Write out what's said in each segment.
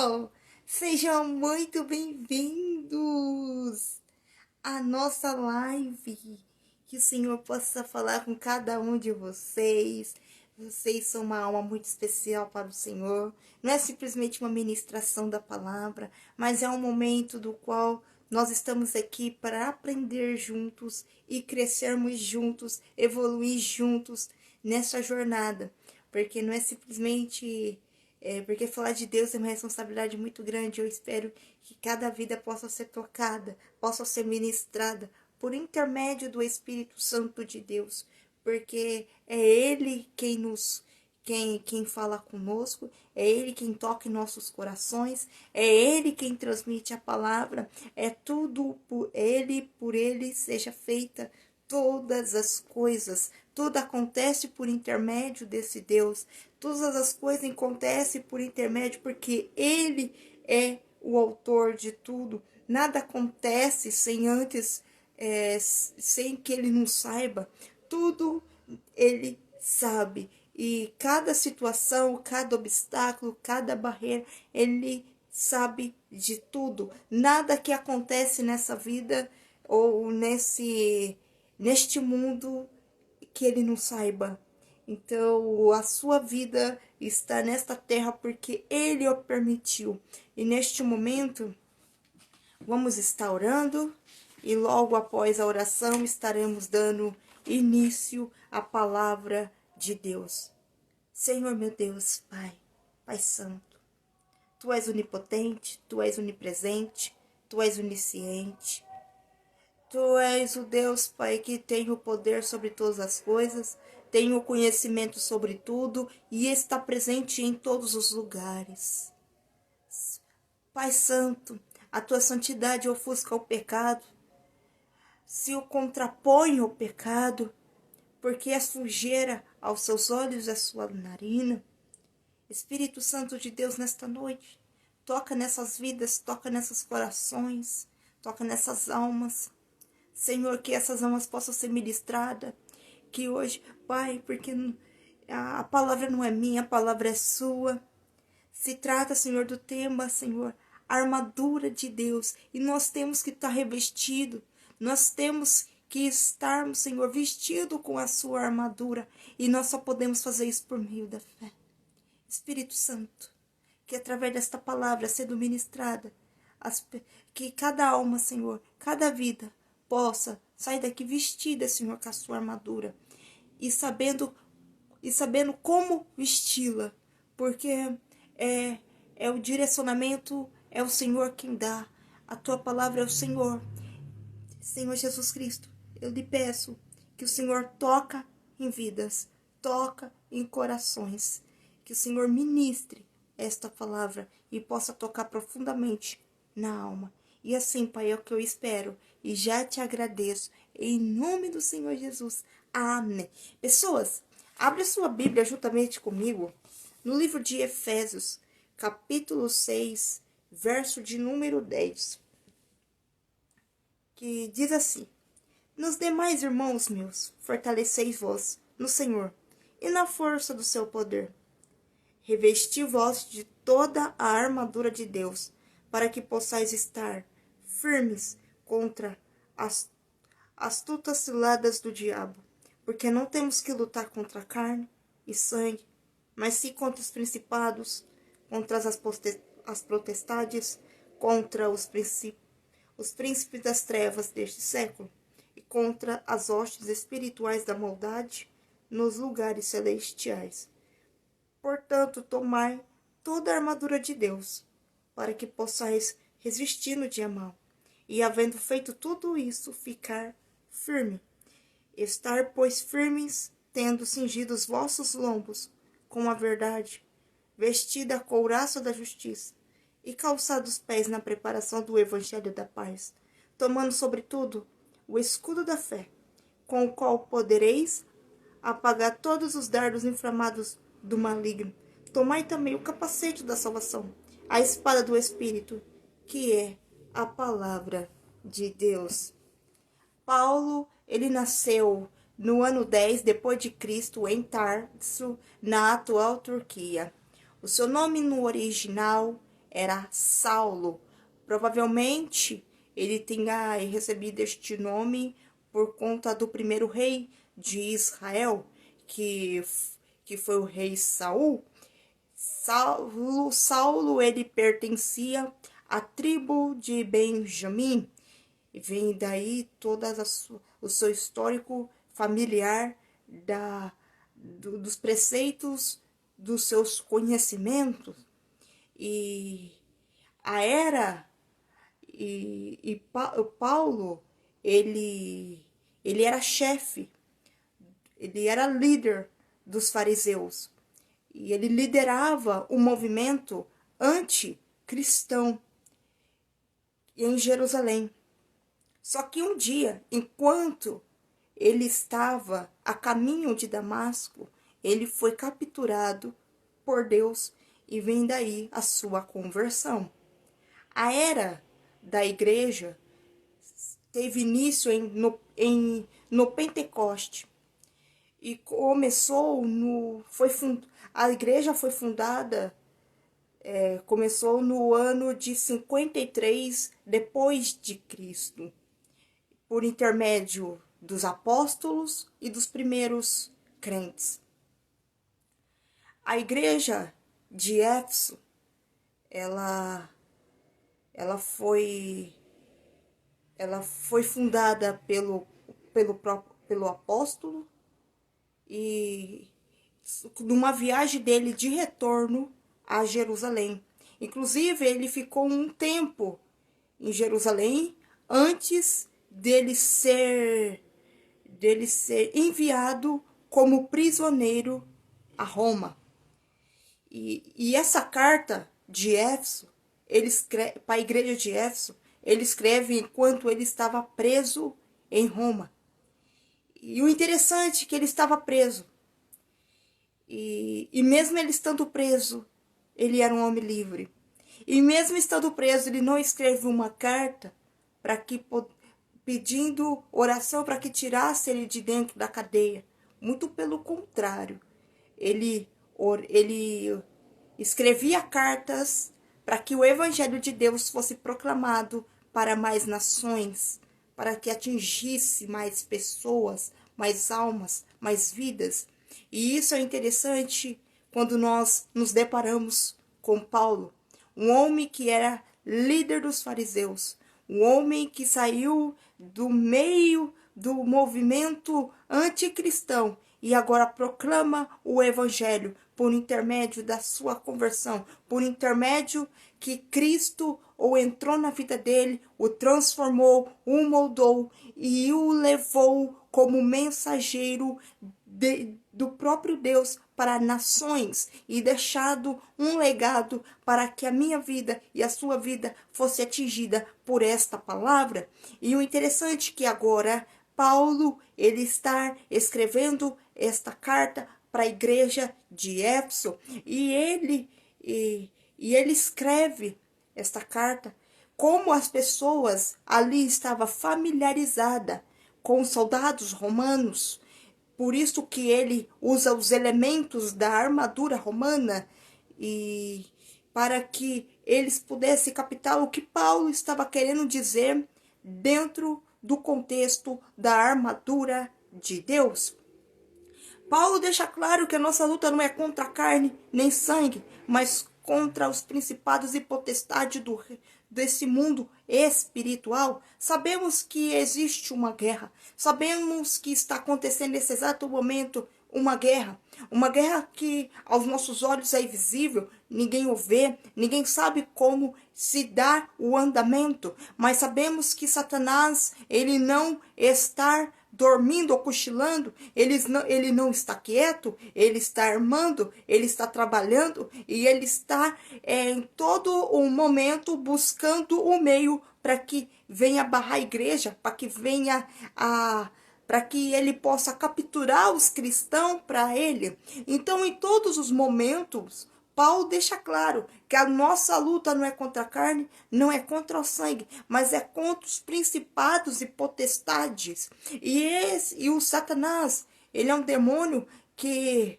pessoal! Sejam muito bem-vindos à nossa live. Que o Senhor possa falar com cada um de vocês. Vocês são uma alma muito especial para o Senhor. Não é simplesmente uma ministração da palavra, mas é um momento do qual nós estamos aqui para aprender juntos e crescermos juntos, evoluir juntos nessa jornada. Porque não é simplesmente... porque falar de Deus é uma responsabilidade muito grande. Eu espero que cada vida possa ser tocada, possa ser ministrada por intermédio do Espírito Santo de Deus, porque é Ele quem fala conosco, é Ele quem toca em nossos corações, é Ele quem transmite a palavra, é tudo por Ele seja feita todas as coisas. Tudo acontece por intermédio desse Deus. Todas as coisas acontecem por intermédio porque Ele é o autor de tudo. Nada acontece sem que Ele não saiba. Tudo Ele sabe. E cada situação, cada obstáculo, cada barreira, Ele sabe de tudo. Nada que acontece nessa vida ou neste mundo que Ele não saiba. Então, a sua vida está nesta terra porque Ele o permitiu. E neste momento, vamos estar orando e logo após a oração estaremos dando início à palavra de Deus. Senhor meu Deus, Pai Santo, Tu és onipotente, Tu és onipresente, Tu és onisciente. Tu és o Deus, Pai, que tem o poder sobre todas as coisas, tem o conhecimento sobre tudo e está presente em todos os lugares. Pai Santo, a Tua santidade ofusca o pecado, se o contrapõe ao pecado, porque é sujeira aos seus olhos, a sua narina. Espírito Santo de Deus, nesta noite, toca nessas vidas, toca nesses corações, toca nessas almas. Senhor, que essas almas possam ser ministradas, que hoje, Pai, porque a palavra não é minha, a palavra é sua. Se trata, Senhor, do tema, Senhor, a armadura de Deus, e nós temos que estar revestido, nós temos que estarmos, Senhor, vestido com a sua armadura, e nós só podemos fazer isso por meio da fé. Espírito Santo, que através desta palavra sendo ministrada, que cada alma, Senhor, cada vida, possa sair daqui vestida, Senhor, com a sua armadura. E sabendo como vesti-la. Porque é o direcionamento, é o Senhor quem dá. A tua palavra é o Senhor. Senhor Jesus Cristo, eu lhe peço que o Senhor toca em vidas, toca em corações. Que o Senhor ministre esta palavra e possa tocar profundamente na alma. E assim, Pai, é o que eu espero e já te agradeço. Em nome do Senhor Jesus. Amém. Pessoas, abre sua Bíblia juntamente comigo no livro de Efésios, capítulo 6, verso de número 10. Que diz assim: Nos demais, irmãos meus, fortaleceis-vos no Senhor e na força do seu poder. Revesti-vos de toda a armadura de Deus, para que possais estar firmes contra as astutas ciladas do diabo. Porque não temos que lutar contra carne e sangue, mas sim contra os principados, contra as potestades, contra os príncipes das trevas deste século, e contra as hostes espirituais da maldade nos lugares celestiais. Portanto, tomai toda a armadura de Deus, para que possais resistir no dia mau, e havendo feito tudo isso, ficar firme. Estar, pois, firmes, tendo cingido os vossos lombos com a verdade, vestida a couraça da justiça, e calçados os pés na preparação do evangelho da paz, tomando sobretudo o escudo da fé, com o qual podereis apagar todos os dardos inflamados do maligno. Tomai também o capacete da salvação, a espada do Espírito, que é a palavra de Deus. Paulo, ele nasceu no ano 10 depois de Cristo em Tarso, na atual Turquia. O seu nome no original era Saulo. Provavelmente ele tenha recebido este nome por conta do primeiro rei de Israel, que foi o rei Saul. Saulo, ele pertencia à tribo de Benjamim. E vem daí o seu histórico familiar dos preceitos, dos seus conhecimentos. E a era o Paulo, ele era chefe, ele era líder dos fariseus. E ele liderava um movimento anticristão em Jerusalém. Só que um dia, enquanto ele estava a caminho de Damasco, ele foi capturado por Deus e vem daí a sua conversão. A era da igreja teve início no Pentecoste e começou a igreja foi fundada, começou no ano de 53 depois de Cristo, por intermédio dos apóstolos e dos primeiros crentes. A igreja de Éfeso, ela foi fundada pelo apóstolo e numa viagem dele de retorno a Jerusalém. Inclusive, ele ficou um tempo em Jerusalém antes dele ser enviado como prisioneiro a Roma. E essa carta de Éfeso, para a igreja de Éfeso, ele escreve enquanto ele estava preso em Roma. E o interessante é que ele estava preso. E mesmo ele estando preso, ele era um homem livre. E mesmo estando preso, ele não escreve uma carta pedindo oração para que tirasse ele de dentro da cadeia. Muito pelo contrário. Ele escrevia cartas para que o evangelho de Deus fosse proclamado para mais nações, para que atingisse mais pessoas, mais almas, mais vidas. E isso é interessante quando nós nos deparamos com Paulo, um homem que era líder dos fariseus, um homem que saiu do meio do movimento anticristão e agora proclama o evangelho por intermédio da sua conversão, por intermédio que Cristo ou entrou na vida dele, o transformou, o moldou e o levou como mensageiro do próprio Deus para nações e deixado um legado para que a minha vida e a sua vida fosse atingida por esta palavra. E o interessante é que agora Paulo, ele está escrevendo esta carta para a igreja de Éfeso e ele escreve esta carta como as pessoas ali estavam familiarizadas com os soldados romanos. Por isso que ele usa os elementos da armadura romana e para que eles pudessem captar o que Paulo estava querendo dizer dentro do contexto da armadura de Deus. Paulo deixa claro que a nossa luta não é contra a carne nem sangue, mas contra os principados e potestades desse mundo espiritual. Sabemos que existe uma guerra. Sabemos que está acontecendo nesse exato momento uma guerra que aos nossos olhos é invisível, ninguém o vê, ninguém sabe como se dá o andamento, mas sabemos que Satanás, ele não está dormindo ou cochilando, ele não está quieto, ele está armando, ele está trabalhando e ele está em todo o momento buscando o meio para que venha barrar a igreja, para que ele possa capturar os cristãos para ele. Então, em todos os momentos, Paulo deixa claro que a nossa luta não é contra a carne, não é contra o sangue, mas é contra os principados e potestades. E o Satanás, ele é um demônio que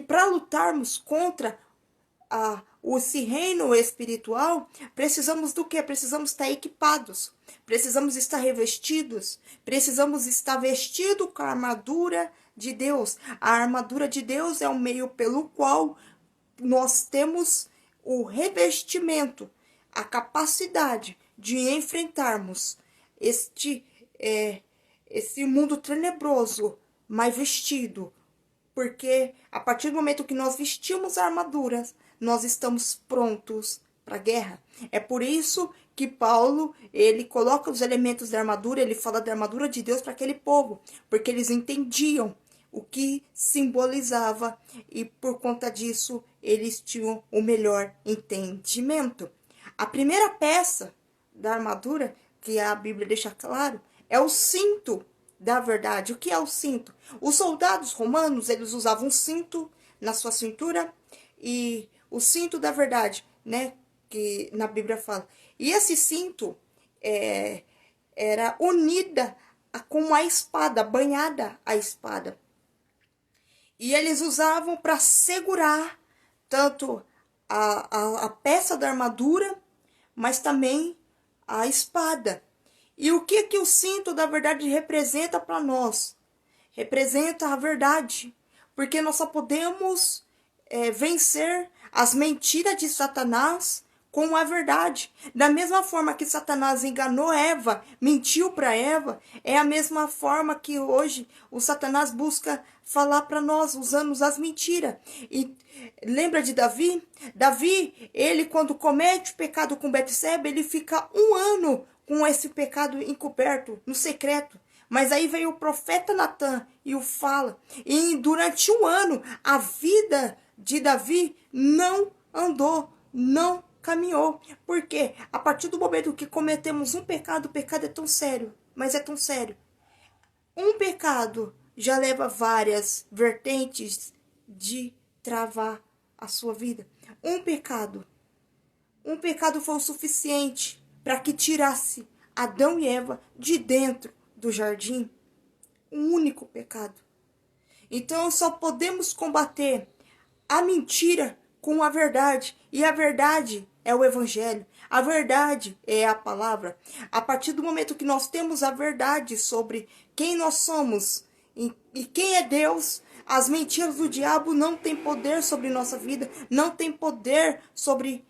para lutarmos contra esse reino espiritual, precisamos do quê? Precisamos estar equipados, precisamos estar revestidos, precisamos estar vestidos com a armadura de Deus. A armadura de Deus é o meio pelo qual nós temos o revestimento, a capacidade de enfrentarmos esse mundo tenebroso, mas vestido. Porque a partir do momento que nós vestimos a armadura, nós estamos prontos para a guerra. É por isso que Paulo, ele coloca os elementos da armadura, ele fala da armadura de Deus para aquele povo, porque eles entendiam o que simbolizava e por conta disso eles tinham o melhor entendimento. A primeira peça da armadura, que a Bíblia deixa claro, é o cinto da verdade. O que é o cinto? Os soldados romanos, eles usavam um cinto na sua cintura, e o cinto da verdade, né, que na Bíblia fala. E esse cinto era unida com a espada, banhada a espada. E eles usavam para segurar tanto a peça da armadura, mas também a espada. E o que o cinto da verdade representa para nós? Representa a verdade. Porque nós só podemos vencer as mentiras de Satanás com a verdade. Da mesma forma que Satanás enganou Eva, mentiu para Eva, é a mesma forma que hoje o Satanás busca falar para nós, usando as mentiras. E lembra de Davi? Davi, ele quando comete o pecado com Betseba, ele fica 1 ano com esse pecado encoberto, no secreto. Mas aí veio o profeta Natan e o fala. E durante 1 ano, a vida de Davi não andou, não caminhou. Por quê? A partir do momento que cometemos um pecado, o pecado é tão sério, mas é tão sério. Um pecado já leva várias vertentes de travar a sua vida. Um pecado foi o suficiente para que tirasse Adão e Eva de dentro do jardim. Um único pecado. Então só podemos combater a mentira com a verdade. E a verdade é o evangelho. A verdade é a palavra. A partir do momento que nós temos a verdade sobre quem nós somos e quem é Deus, as mentiras do diabo não têm poder sobre nossa vida, não tem poder sobre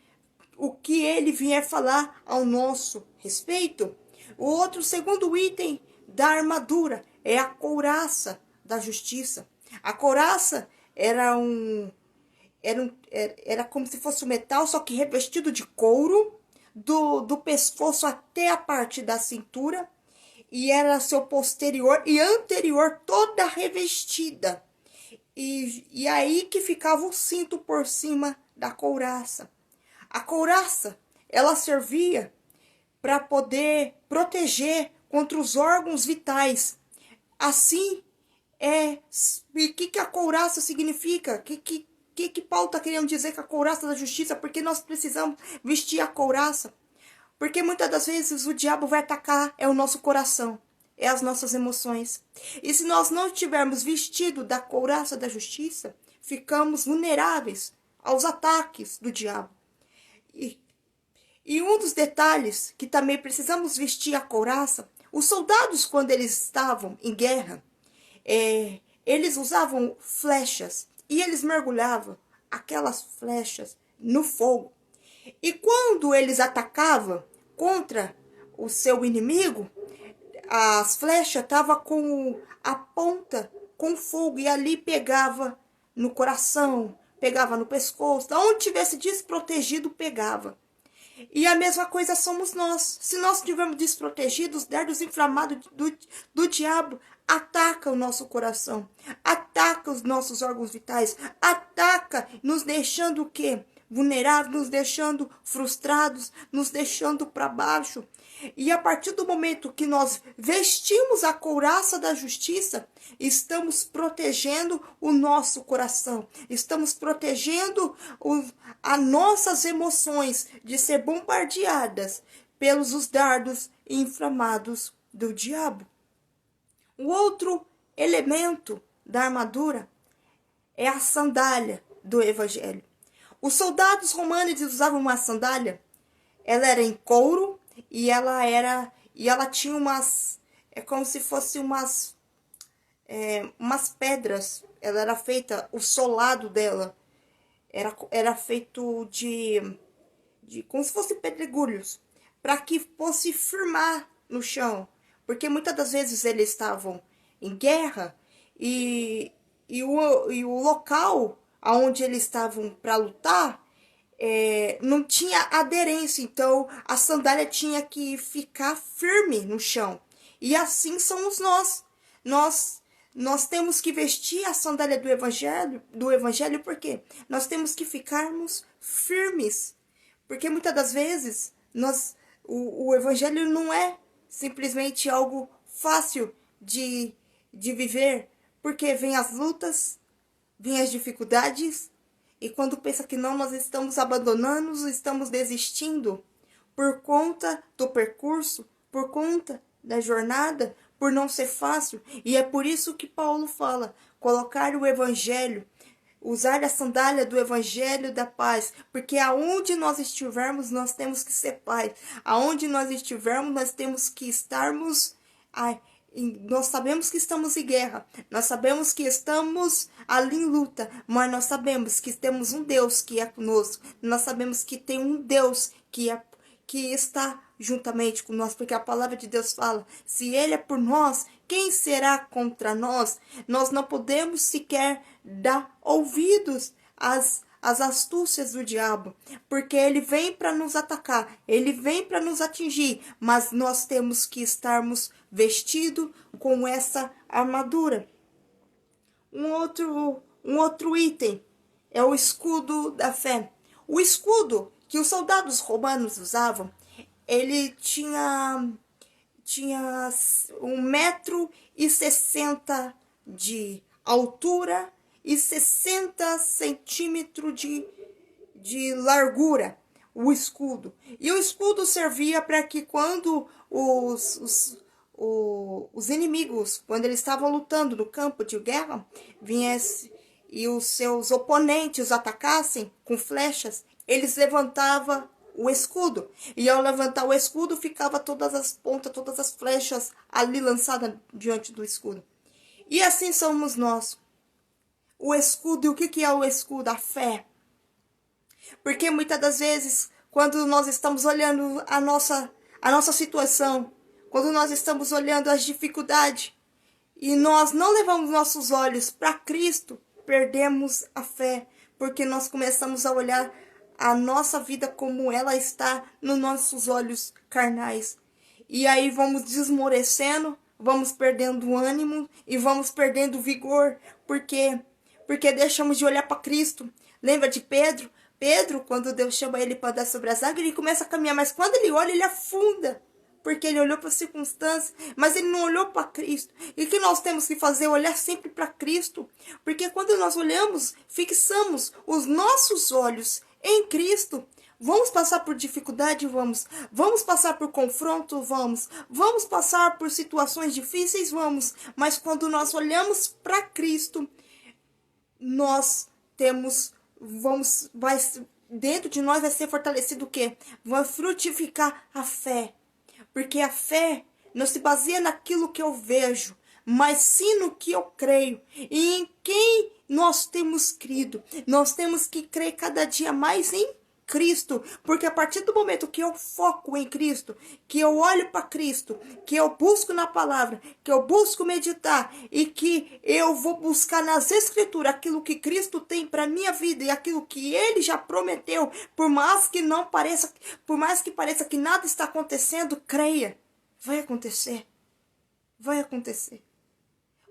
o que ele vier falar ao nosso respeito. O segundo item da armadura é a couraça da justiça. A couraça era como se fosse um metal, só que revestido de couro, do pescoço até a parte da cintura, e era seu posterior e anterior toda revestida. E aí que ficava o cinto por cima da couraça. A couraça, ela servia para poder proteger contra os órgãos vitais. Assim, e o que a couraça significa? Que Paulo está querendo dizer com a couraça da justiça? Porque nós precisamos vestir a couraça. Porque muitas das vezes o diabo vai atacar o nosso coração, as nossas emoções. E se nós não estivermos vestidos da couraça da justiça, ficamos vulneráveis aos ataques do diabo. E um dos detalhes que também precisamos vestir a couraça, os soldados, quando eles estavam em guerra, eles usavam flechas e eles mergulhavam aquelas flechas no fogo. E quando eles atacavam contra o seu inimigo, as flechas estavam com a ponta com fogo e ali pegava no coração, pegava no pescoço, onde tivesse desprotegido pegava. E a mesma coisa somos nós. Se nós estivermos desprotegidos, os dardos inflamados do diabo ataca o nosso coração, ataca os nossos órgãos vitais, ataca nos deixando o quê? Vulneráveis, nos deixando frustrados, nos deixando para baixo. E a partir do momento que nós vestimos a couraça da justiça, estamos protegendo o nosso coração, estamos protegendo as nossas emoções de ser bombardeadas pelos os dardos inflamados do diabo. O outro elemento da armadura é a sandália do evangelho. Os soldados romanos usavam uma sandália. Ela era em couro e ela tinha umas, é como se fosse umas pedras. Ela era feita, o solado dela era feito de como se fosse pedregulhos, para que fosse firmar no chão, porque muitas das vezes eles estavam em guerra e o local aonde eles estavam para lutar não tinha aderência, então a sandália tinha que ficar firme no chão. E assim somos nós. Nós temos que vestir a sandália do evangelho porque nós temos que ficarmos firmes. Porque muitas das vezes o evangelho não é simplesmente algo fácil de viver, porque vem as lutas, vem as dificuldades, e quando pensa que não, nós estamos abandonando, estamos desistindo por conta do percurso, por conta da jornada, por não ser fácil. E é por isso que Paulo fala, colocar o evangelho, usar a sandália do evangelho da paz, porque aonde nós estivermos, nós temos que ser paz. Aonde nós estivermos, nós temos que estarmos... nós sabemos que estamos em guerra, nós sabemos que estamos ali em luta, mas nós sabemos que temos um Deus que é conosco, nós sabemos que tem um Deus que está juntamente com nós, porque a palavra de Deus fala, se Ele é por nós, quem será contra nós? Nós não podemos sequer dar ouvidos às astúcias do diabo, porque ele vem para nos atacar, ele vem para nos atingir, mas nós temos que estarmos vestidos com essa armadura. Um outro item é o escudo da fé. O escudo que os soldados romanos usavam, ele tinha 1,60 m de altura e 60 centímetros de largura, o escudo. E o escudo servia para que quando os inimigos, quando eles estavam lutando no campo de guerra, viessem e os seus oponentes atacassem com flechas, eles levantavam o escudo. E ao levantar o escudo, ficava todas as pontas, todas as flechas ali lançadas diante do escudo. E assim somos nós. O escudo, e o que é o escudo? A fé. Porque muitas das vezes, quando nós estamos olhando a nossa situação, quando nós estamos olhando as dificuldades, e nós não levamos nossos olhos para Cristo, perdemos a fé, porque nós começamos a olhar a nossa vida como ela está nos nossos olhos carnais. E aí vamos desmorecendo, vamos perdendo o ânimo e vamos perdendo o vigor, porque deixamos de olhar para Cristo. Lembra de Pedro? Pedro, quando Deus chama ele para andar sobre as águas, ele começa a caminhar, mas quando ele olha, ele afunda, porque ele olhou para as circunstâncias, mas ele não olhou para Cristo. E o que nós temos que fazer? Olhar sempre para Cristo, porque quando nós olhamos, fixamos os nossos olhos em Cristo. Vamos passar por dificuldade? Vamos passar por confronto? Vamos passar por situações difíceis? Vamos. Mas quando nós olhamos para Cristo, nós temos, dentro de nós vai ser fortalecido o quê? Vai frutificar a fé. Porque a fé não se baseia naquilo que eu vejo, mas sim no que eu creio. E em quem nós temos crido. Nós temos que crer cada dia mais em Cristo, porque a partir do momento que eu foco em Cristo, que eu olho para Cristo, que eu busco na palavra, que eu busco meditar e que eu vou buscar nas escrituras aquilo que Cristo tem para minha vida e aquilo que ele já prometeu, por mais que pareça que nada está acontecendo, creia, vai acontecer. Vai acontecer.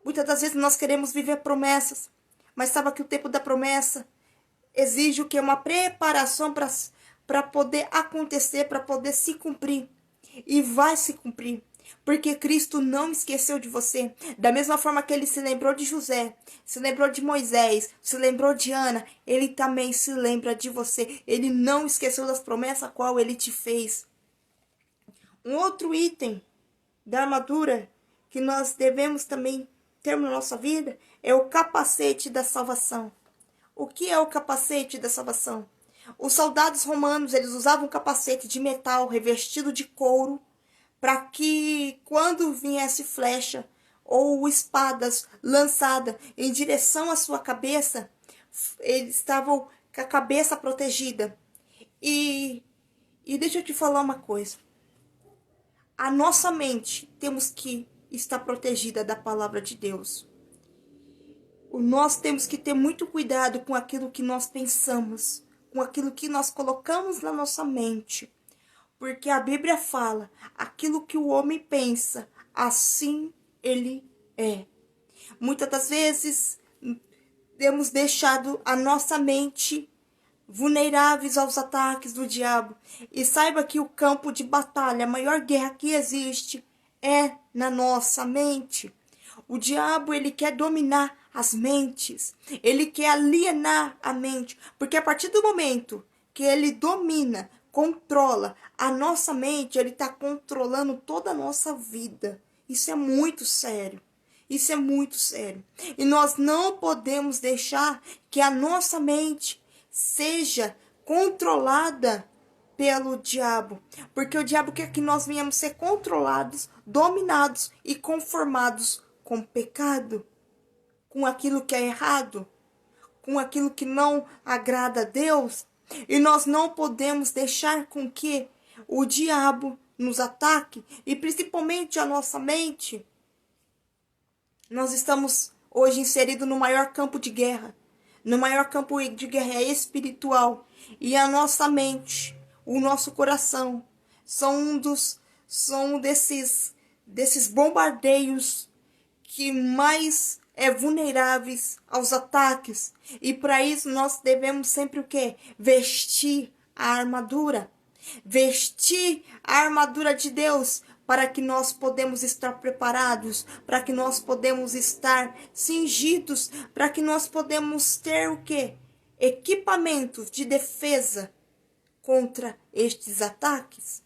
Muitas das vezes nós queremos viver promessas, mas sabe que o tempo da promessa exige o que? Uma preparação para poder acontecer, para poder se cumprir. E vai se cumprir. Porque Cristo não esqueceu de você. Da mesma forma que ele se lembrou de José, se lembrou de Moisés, se lembrou de Ana, ele também se lembra de você. Ele não esqueceu das promessas a qual ele te fez. Um outro item da armadura que nós devemos também ter na nossa vida é o capacete da salvação. O que é o capacete da salvação? Os soldados romanos, eles usavam um capacete de metal revestido de couro para que quando viesse flecha ou espadas lançadas em direção à sua cabeça, eles estavam com a cabeça protegida. E deixa eu te falar uma coisa. A nossa mente temos que estar protegida da palavra de Deus. Nós temos que ter muito cuidado com aquilo que nós pensamos, com aquilo que nós colocamos na nossa mente. Porque a Bíblia fala, aquilo que o homem pensa, assim ele é. Muitas das vezes, temos deixado a nossa mente vulneráveis aos ataques do diabo. E saiba que o campo de batalha, a maior guerra que existe, é na nossa mente. O diabo, ele quer dominar as mentes. Ele quer alienar a mente. Porque a partir do momento que ele domina, controla a nossa mente, ele está controlando toda a nossa vida. Isso é muito sério. Isso é muito sério. E nós não podemos deixar que a nossa mente seja controlada pelo diabo. Porque o diabo quer que nós venhamos ser controlados, dominados e conformados com o pecado, com aquilo que é errado, com aquilo que não agrada a Deus. E nós não podemos deixar com que o diabo nos ataque, e principalmente a nossa mente. Nós estamos hoje inseridos no maior campo de guerra. No maior campo de guerra espiritual. E a nossa mente, o nosso coração, são desses bombardeios que mais vulneráveis aos ataques. E para isso nós devemos sempre o quê? Vestir a armadura. Vestir a armadura de Deus, para que nós podemos estar preparados, para que nós podemos estar cingidos, para que nós podemos ter o quê? Equipamentos de defesa contra estes ataques.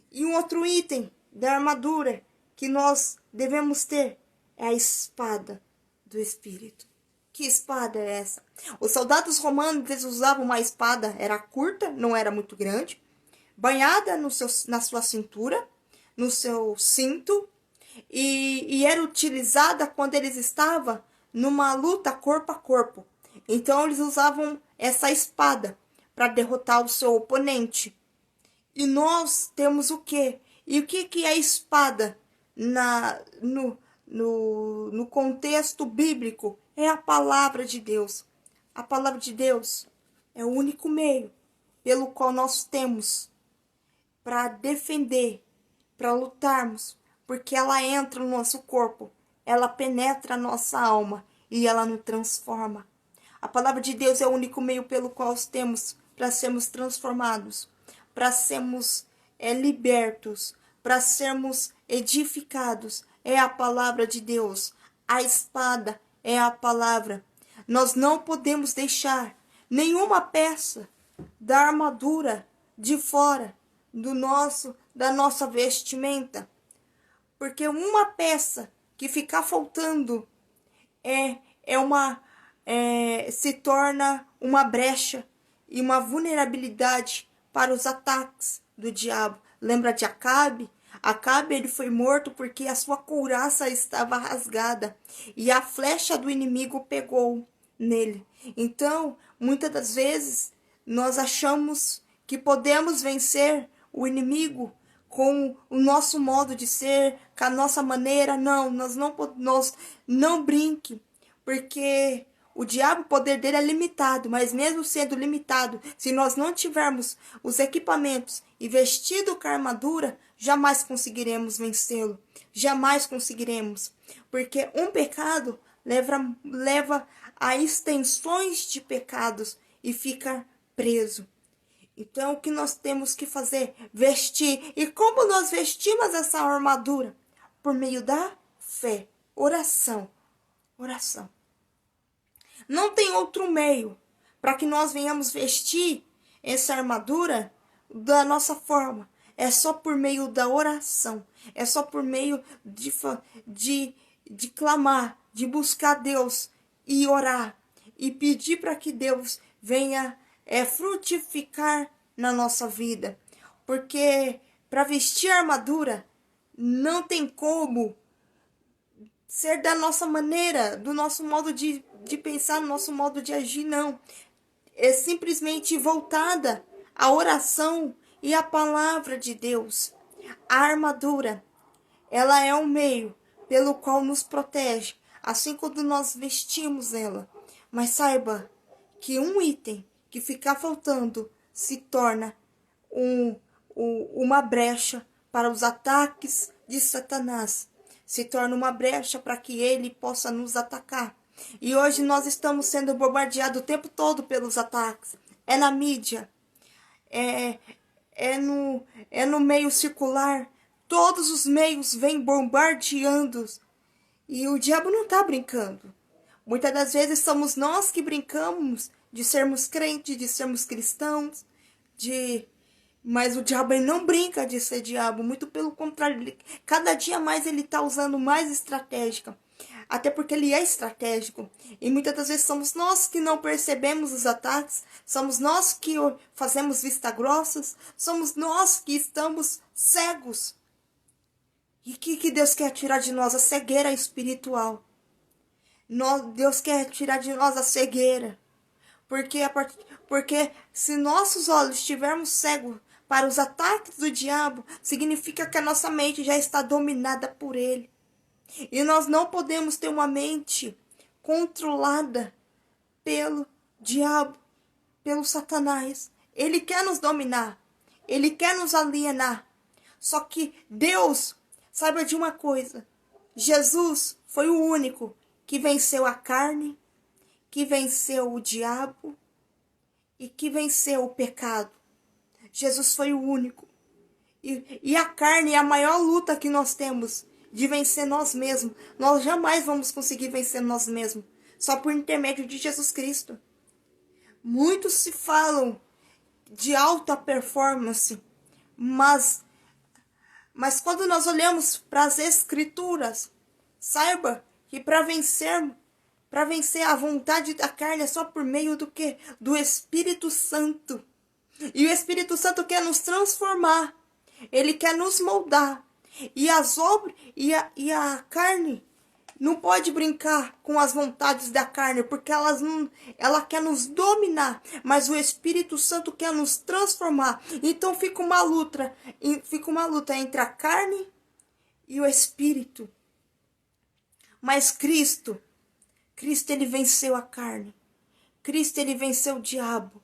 E um outro item da armadura que nós devemos ter é a espada do Espírito. Que espada é essa? Os soldados romanos, eles usavam uma espada, era curta, não era muito grande, banhada na sua cintura, no seu cinto, e era utilizada quando eles estavam numa luta corpo a corpo. Então eles usavam essa espada para derrotar o seu oponente. E nós temos o quê? E o que é espada no contexto bíblico? É a palavra de Deus. A palavra de Deus é o único meio pelo qual nós temos para defender, para lutarmos, porque ela entra no nosso corpo, ela penetra a nossa alma e ela nos transforma. A palavra de Deus é o único meio pelo qual temos para sermos transformados, para sermos libertos, para sermos edificados. É a palavra de Deus. A espada é a palavra. Nós não podemos deixar nenhuma peça da armadura de fora da nossa vestimenta, porque uma peça que ficar faltando se torna uma brecha e uma vulnerabilidade para os ataques do diabo. Lembra de Acabe? Acabe, ele foi morto porque a sua couraça estava rasgada e a flecha do inimigo pegou nele. Então, muitas das vezes, nós achamos que podemos vencer o inimigo com o nosso modo de ser, com a nossa maneira. Não, nós não brinque, porque o diabo, o poder dele é limitado, mas mesmo sendo limitado, se nós não tivermos os equipamentos e vestido com a armadura, jamais conseguiremos vencê-lo. Jamais conseguiremos, porque um pecado leva a extensões de pecados e fica preso. Então, o que nós temos que fazer? Vestir. E como nós vestimos essa armadura? Por meio da fé. Oração. Oração. Não tem outro meio para que nós venhamos vestir essa armadura da nossa forma. É só por meio da oração. É só por meio de clamar, de buscar Deus e orar. E pedir para que Deus venha frutificar na nossa vida. Porque para vestir a armadura não tem como ser da nossa maneira, do nosso modo de pensar, do nosso modo de agir, não. É simplesmente voltada à oração e à palavra de Deus. A armadura, ela é um meio pelo qual nos protege, assim quando nós vestimos ela. Mas saiba que um item que ficar faltando se torna uma brecha para os ataques de Satanás. Se torna uma brecha para que ele possa nos atacar. E hoje nós estamos sendo bombardeados o tempo todo pelos ataques. É na mídia, é no meio circular. Todos os meios vêm bombardeando. E o diabo não está brincando. Muitas das vezes somos nós que brincamos de sermos crentes, de sermos cristãos, mas o diabo ele não brinca de ser diabo, muito pelo contrário, cada dia mais ele está usando mais estratégia, até porque ele é estratégico, e muitas das vezes somos nós que não percebemos os ataques, somos nós que fazemos vista grossas, somos nós que estamos cegos. E que Deus quer tirar de nós? A cegueira espiritual. Deus quer tirar de nós a cegueira. Porque se nossos olhos estivermos cegos para os ataques do diabo, significa que a nossa mente já está dominada por ele. E nós não podemos ter uma mente controlada pelo diabo, pelo Satanás. Ele quer nos dominar. Ele quer nos alienar. Só que Deus, saiba de uma coisa. Jesus foi o único que venceu a carne, que venceu o diabo e que venceu o pecado. Jesus foi o único. E a carne é a maior luta que nós temos de vencer nós mesmos. Nós jamais vamos conseguir vencer nós mesmos, só por intermédio de Jesus Cristo. Muitos se falam de alta performance, mas quando nós olhamos para as Escrituras, saiba que para vencer a vontade da carne é só por meio do quê? Do Espírito Santo. E o Espírito Santo quer nos transformar. Ele quer nos moldar. E a carne não pode brincar com as vontades da carne, porque ela quer nos dominar. Mas o Espírito Santo quer nos transformar. Então fica uma luta entre a carne e o Espírito. Mas Cristo ele venceu a carne. Cristo ele venceu o diabo.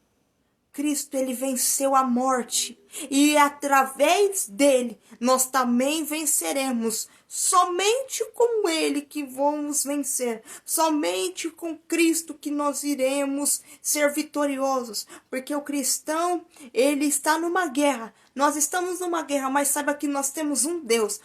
Cristo ele venceu a morte. E através dele nós também venceremos. Somente com ele que vamos vencer. Somente com Cristo que nós iremos ser vitoriosos. Porque o cristão, ele está numa guerra. Nós estamos numa guerra, mas saiba que nós temos um Deus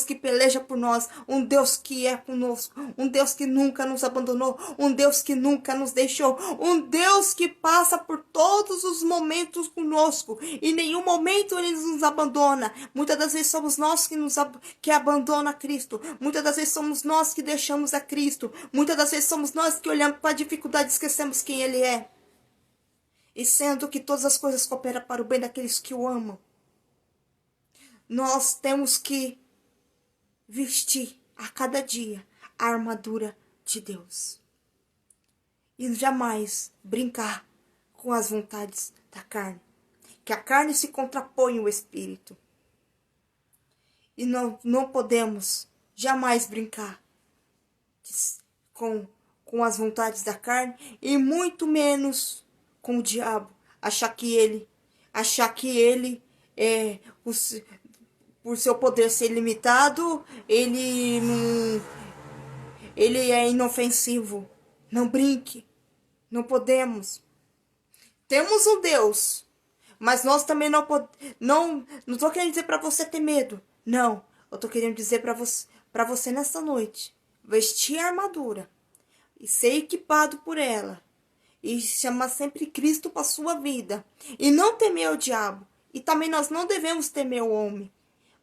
que peleja por nós, um Deus que é conosco, um Deus que nunca nos abandonou, um Deus que nunca nos deixou, um Deus que passa por todos os momentos conosco, e em nenhum momento ele nos abandona. Muitas das vezes somos nós que abandona Cristo, muitas das vezes somos nós que deixamos a Cristo, muitas das vezes somos nós que olhamos para a dificuldade e esquecemos quem ele é. E sendo que todas as coisas cooperam para o bem daqueles que o amam, nós temos que vestir a cada dia a armadura de Deus. E jamais brincar com as vontades da carne. Que a carne se contrapõe ao espírito. E não podemos jamais brincar com as vontades da carne. E muito menos com o diabo. Achar que ele é por seu poder ser limitado, ele é inofensivo. Não brinque. Não podemos. Temos um Deus, mas nós também não podemos. Não estou querendo dizer para você ter medo. Não. Eu estou querendo dizer para você nessa noite. Vestir a armadura. E ser equipado por ela. E chamar sempre Cristo para sua vida. E não temer o diabo. E também nós não devemos temer o homem.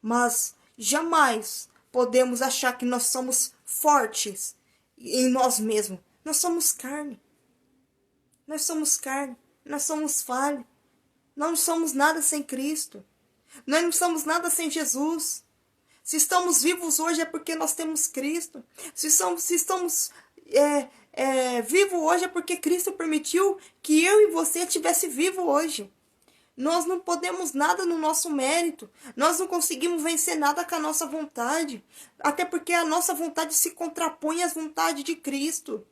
Mas jamais podemos achar que nós somos fortes em nós mesmos. Nós somos carne. Nós somos carne. Nós somos falhos. Nós não somos nada sem Cristo. Nós não somos nada sem Jesus. Se estamos vivos hoje é porque nós temos Cristo. Se estamos vivos hoje é porque Cristo permitiu que eu e você estivesse vivo hoje. Nós não podemos nada no nosso mérito. Nós não conseguimos vencer nada com a nossa vontade. Até porque a nossa vontade se contrapõe às vontades de Cristo.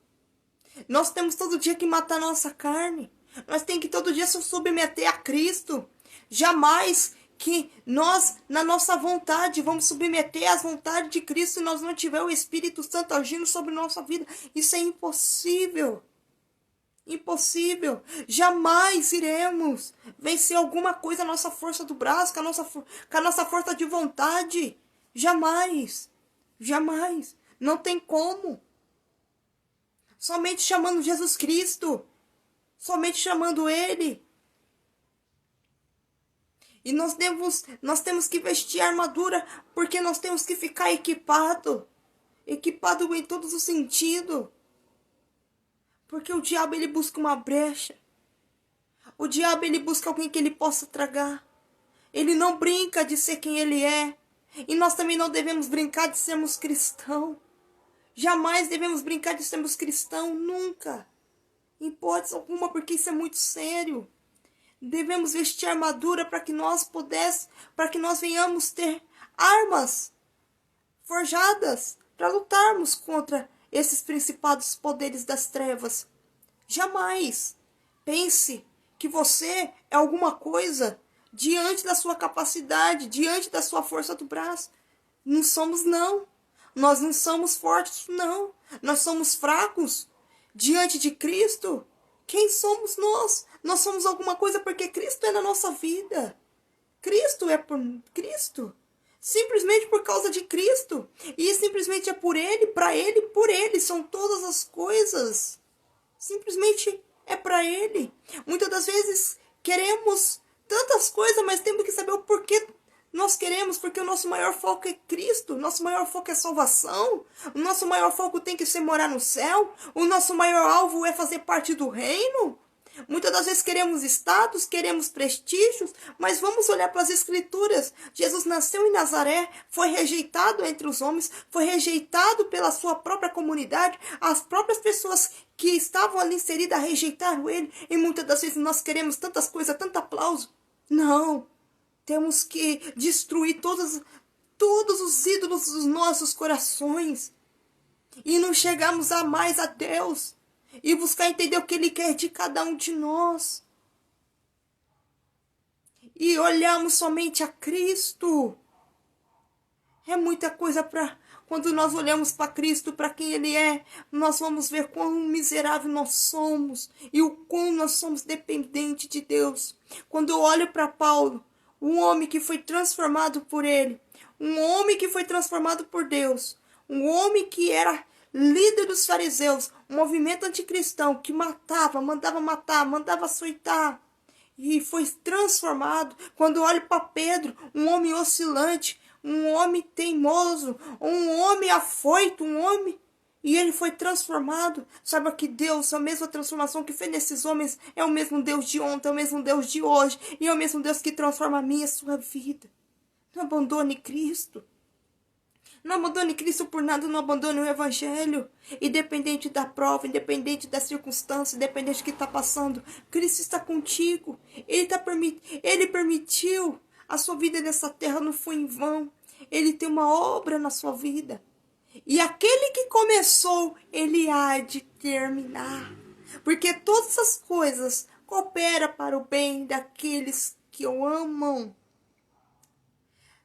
Nós temos todo dia que matar a nossa carne. Nós temos que todo dia se submeter a Cristo. Jamais que nós, na nossa vontade, vamos submeter às vontades de Cristo e nós não tiver o Espírito Santo agindo sobre nossa vida. Isso é impossível. Impossível. Jamais iremos vencer alguma coisa na nossa força do braço, com a nossa força de vontade. Jamais. Jamais. Não tem como. Somente chamando Jesus Cristo. Somente chamando Ele. E nós temos que vestir a armadura, porque nós temos que ficar equipado em todos os sentidos. Porque o diabo ele busca uma brecha. O diabo ele busca alguém que ele possa tragar. Ele não brinca de ser quem ele é. E nós também não devemos brincar de sermos cristãos. Jamais devemos brincar de sermos cristãos, nunca. Em hipótese alguma, porque isso é muito sério. Devemos vestir armadura para que nós venhamos ter armas forjadas para lutarmos contra esses principados poderes das trevas. Jamais pense que você é alguma coisa diante da sua capacidade, diante da sua força do braço. Não somos, não. Nós não somos fortes, não. Nós somos fracos. Diante de Cristo, quem somos nós? Nós somos alguma coisa porque Cristo é na nossa vida. Cristo é por Cristo. Simplesmente por causa de Cristo. E simplesmente é por Ele, para Ele, por Ele. São todas as coisas. Simplesmente é para Ele. Muitas das vezes queremos tantas coisas, mas temos que saber o porquê nós queremos, porque o nosso maior foco é Cristo, o nosso maior foco é salvação, o nosso maior foco tem que ser morar no céu, o nosso maior alvo é fazer parte do reino. Muitas das vezes queremos status, queremos prestígios, mas vamos olhar para as Escrituras. Jesus nasceu em Nazaré, foi rejeitado entre os homens, foi rejeitado pela sua própria comunidade, as próprias pessoas que estavam ali inseridas rejeitaram ele, e muitas das vezes nós queremos tantas coisas, tanto aplauso. Não, temos que destruir todos os ídolos dos nossos corações e não chegarmos a mais a Deus. E buscar entender o que Ele quer de cada um de nós. E olharmos somente a Cristo. É muita coisa para... Quando nós olhamos para Cristo, para quem Ele é, nós vamos ver quão miserável nós somos. E o quão nós somos dependentes de Deus. Quando eu olho para Paulo, um homem que foi transformado por Ele. Um homem que foi transformado por Deus. Um homem que era líder dos fariseus, um movimento anticristão que matava, mandava matar, mandava açoitar. E foi transformado. Quando olho para Pedro, um homem oscilante, um homem teimoso, um homem afoito, um homem... E ele foi transformado. Saiba que Deus, a mesma transformação que fez nesses homens, é o mesmo Deus de ontem, é o mesmo Deus de hoje. E é o mesmo Deus que transforma a minha e a sua vida. Não abandone Cristo. Não abandone Cristo por nada, não abandone o Evangelho. Independente da prova, independente da circunstância, independente do que está passando, Cristo está contigo. Ele permitiu a sua vida nessa terra, não foi em vão. Ele tem uma obra na sua vida. E aquele que começou, ele há de terminar. Porque todas as coisas cooperam para o bem daqueles que o amam.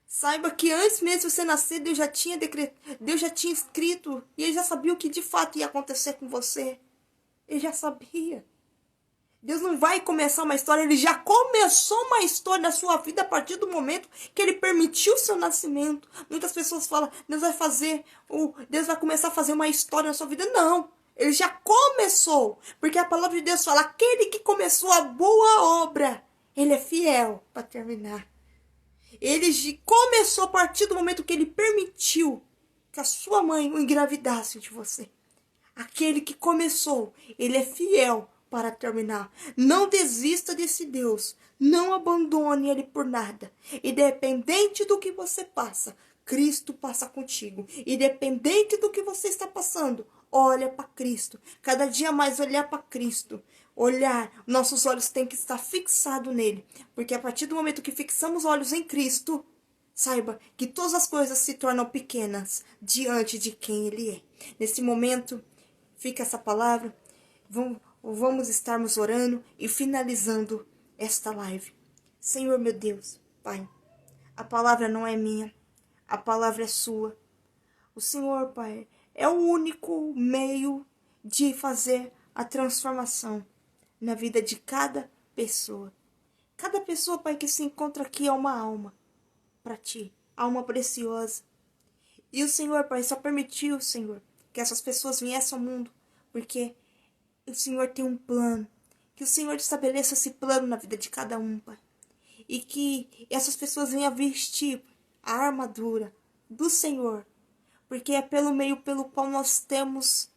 Saiba que antes mesmo de você nascer, Deus já tinha escrito. E Ele já sabia o que de fato ia acontecer com você. Ele já sabia. Deus não vai começar uma história. Ele já começou uma história na sua vida a partir do momento que Ele permitiu o seu nascimento. Muitas pessoas falam, Deus vai começar a fazer uma história na sua vida. Não. Ele já começou. Porque a palavra de Deus fala, aquele que começou a boa obra, Ele é fiel para terminar. Ele começou a partir do momento que Ele permitiu que a sua mãe o engravidasse de você. Aquele que começou, Ele é fiel para terminar. Não desista desse Deus. Não abandone Ele por nada. Independente do que você passa, Cristo passa contigo. Independente do que você está passando, olha para Cristo. Cada dia mais olhar para Cristo. Olhar, nossos olhos têm que estar fixados nele. Porque a partir do momento que fixamos olhos em Cristo, saiba que todas as coisas se tornam pequenas diante de quem Ele é. Nesse momento, fica essa palavra. Vamos estarmos orando e finalizando esta live. Senhor meu Deus, Pai, a palavra não é minha, a palavra é sua. O Senhor, Pai, é o único meio de fazer a transformação na vida de cada pessoa. Cada pessoa, Pai, que se encontra aqui é uma alma para Ti, alma preciosa. E o Senhor, Pai, só permitiu, Senhor, que essas pessoas viessem ao mundo, porque o Senhor tem um plano. Que o Senhor estabeleça esse plano na vida de cada um, Pai. E que essas pessoas venham vestir a armadura do Senhor. Porque é pelo meio pelo qual nós temos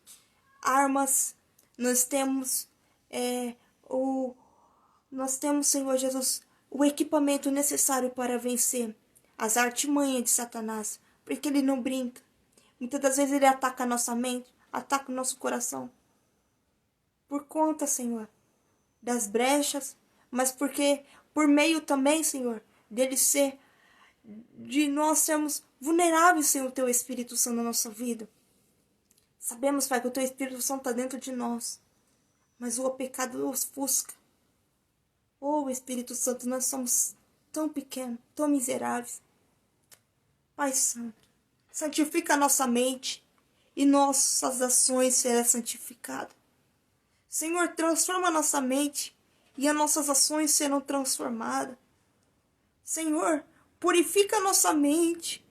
armas, nós temos, Senhor Jesus, o equipamento necessário para vencer as artimanhas de Satanás. Porque ele não brinca. Muitas das vezes ele ataca a nossa mente, ataca o nosso coração. Por conta, Senhor, das brechas, mas porque por meio também, Senhor, de nós sermos vulneráveis sem o Teu Espírito Santo na nossa vida. Sabemos, Pai, que o Teu Espírito Santo está dentro de nós, mas o pecado ofusca. Oh, Espírito Santo, nós somos tão pequenos, tão miseráveis. Pai Santo, santifica a nossa mente e nossas ações serão santificadas. Senhor, transforma a nossa mente e as nossas ações serão transformadas. Senhor, purifica a nossa mente.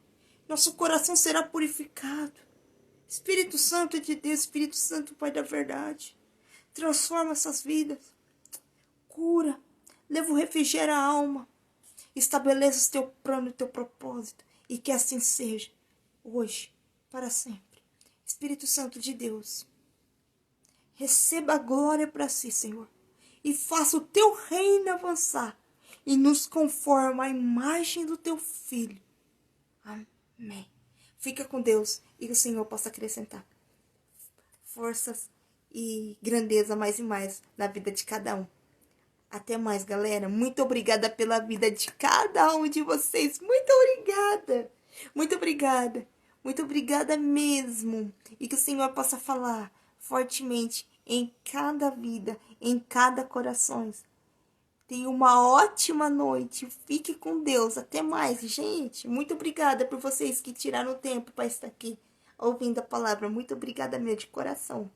Nosso coração será purificado. Espírito Santo de Deus, Espírito Santo, Pai da verdade. Transforma essas vidas. Cura. Leva o refrigério à alma. Estabeleça o Teu plano e o Teu propósito. E que assim seja. Hoje, para sempre. Espírito Santo de Deus. Receba a glória para si, Senhor. E faça o Teu reino avançar. E nos conforma à imagem do Teu Filho. Amém. Fica com Deus. E que o Senhor possa acrescentar forças e grandeza mais e mais na vida de cada um. Até mais, galera. Muito obrigada pela vida de cada um de vocês. Muito obrigada. Muito obrigada. Muito obrigada mesmo. E que o Senhor possa falar fortemente em cada vida, em cada coração. Tenha uma ótima noite. Fique com Deus. Até mais, gente. Muito obrigada por vocês que tiraram o tempo para estar aqui ouvindo a palavra. Muito obrigada mesmo, de coração.